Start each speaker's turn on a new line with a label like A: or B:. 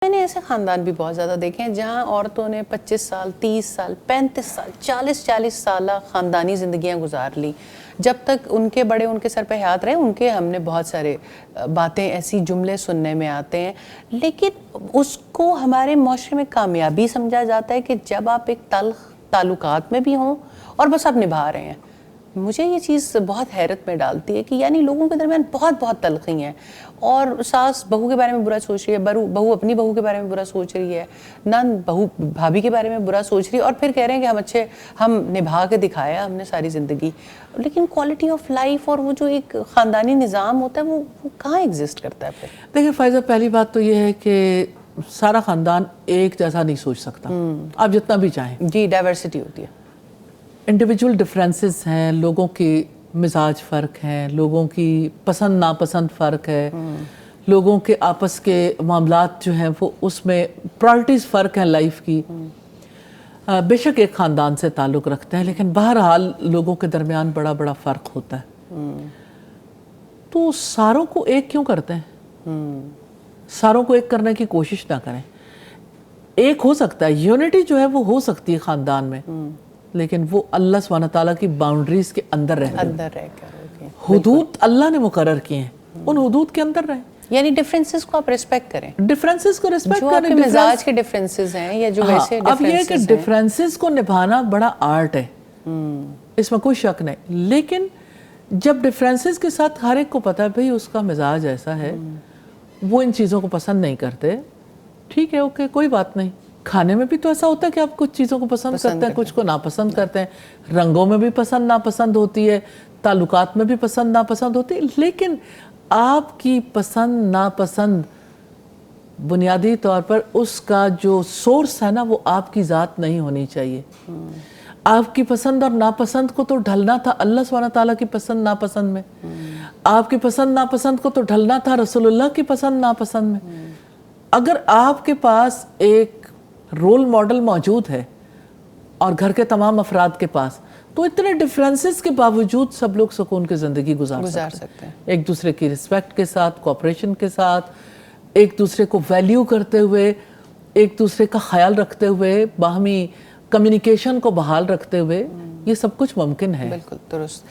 A: میں نے ایسے خاندان بھی بہت زیادہ دیکھے ہیں جہاں عورتوں نے 25 سال 30 سال 35 سال 40 سالہ خاندانی زندگیاں گزار لی. جب تک ان کے بڑے ان کے سر پہ ہاتھ رہے ان کے ہم نے بہت سارے باتیں ایسی جملے سننے میں آتے ہیں، لیکن اس کو ہمارے معاشرے میں کامیابی سمجھا جاتا ہے کہ جب آپ ایک تلخ تعلقات میں بھی ہوں اور بس آپ نبھا رہے ہیں. مجھے یہ چیز بہت حیرت میں ڈالتی ہے کہ یعنی لوگوں کے درمیان بہت تلخی ہیں، اور ساس بہو کے بارے میں برا سوچ رہی ہے، بہو اپنی بہو کے بارے میں برا سوچ رہی ہے، نند بہو بھابھی کے بارے میں برا سوچ رہی ہے، اور پھر کہہ رہے ہیں کہ ہم نبھا کے دکھایا ہم نے ساری زندگی. لیکن کوالٹی آف لائف اور وہ جو ایک خاندانی نظام ہوتا ہے وہ کہاں ایگزسٹ کرتا ہے پھر؟
B: دیکھیں فائزہ، پہلی بات تو یہ ہے کہ سارا خاندان ایک جیسا نہیں سوچ سکتا، آپ جتنا بھی چاہیں.
A: جی، ڈائیورسٹی ہوتی ہے.
B: انڈیویجول ڈفرینسز ہیں، لوگوں کی مزاج فرق ہیں، لوگوں کی پسند ناپسند فرق ہے، لوگوں کے آپس کے معاملات جو ہیں وہ اس میں پرائرٹیز فرق ہیں لائف کی. بے شک ایک خاندان سے تعلق رکھتے ہیں، لیکن بہرحال لوگوں کے درمیان بڑا فرق ہوتا ہے. تو ساروں کو ایک کیوں کرتے ہیں؟ ساروں کو ایک کرنے کی کوشش نہ کریں. ایک ہو سکتا ہے، یونٹی جو ہے وہ ہو سکتی ہے خاندان میں، لیکن وہ اللہ سبحانہ تعالیٰ کی باؤنڈریز کے اندر رہ کر، حدود اللہ نے مقرر کیے ہیں، ان حدود کے اندر رہیں.
A: یعنی ڈیفرنسز کو آپ ریسپیکٹ کریں،
B: ڈیفرنسز کو ریسپیکٹ
A: جو آپ کے مزاج کے ڈیفرنسز ہیں یا جو ویسے
B: اب یہ ہے کہ ڈیفرنسز کو نبھانا بڑا آرٹ ہے، اس میں کوئی شک نہیں. لیکن جب ڈیفرنسز کے ساتھ ہر ایک کو پتا ہے بھئی اس کا مزاج ایسا ہے، وہ ان چیزوں کو پسند نہیں کرتے، ٹھیک ہے، اوکے، کوئی بات نہیں. کھانے میں بھی تو ایسا ہوتا ہے کہ آپ کچھ چیزوں کو پسند کرتے ہیں، کچھ کو ناپسند کرتے ہیں، رنگوں میں بھی پسند ناپسند ہوتی ہے، تعلقات میں بھی پسند ناپسند ہوتی ہے. لیکن آپ کی پسند ناپسند بنیادی طور پر اس کا جو سورس ہے نا وہ آپ کی ذات نہیں ہونی چاہیے. آپ کی پسند اور ناپسند کو تو ڈھلنا تھا اللہ سبحانہ تعالیٰ کی پسند ناپسند میں، آپ کی پسند ناپسند کو تو ڈھلنا تھا رسول اللہ کی پسند ناپسند میں. اگر آپ کے پاس ایک رول ماڈل موجود ہے اور گھر کے تمام افراد کے پاس، تو اتنے ڈیفرنسز کے باوجود سب لوگ سکون کی زندگی گزار سکتے ہیں، ایک دوسرے کی رسپیکٹ کے ساتھ، کوآپریشن کے ساتھ، ایک دوسرے کو ویلیو کرتے ہوئے، ایک دوسرے کا خیال رکھتے ہوئے، باہمی کمیونیکیشن کو بحال رکھتے ہوئے، یہ سب کچھ ممکن ہے.
A: بالکل درست.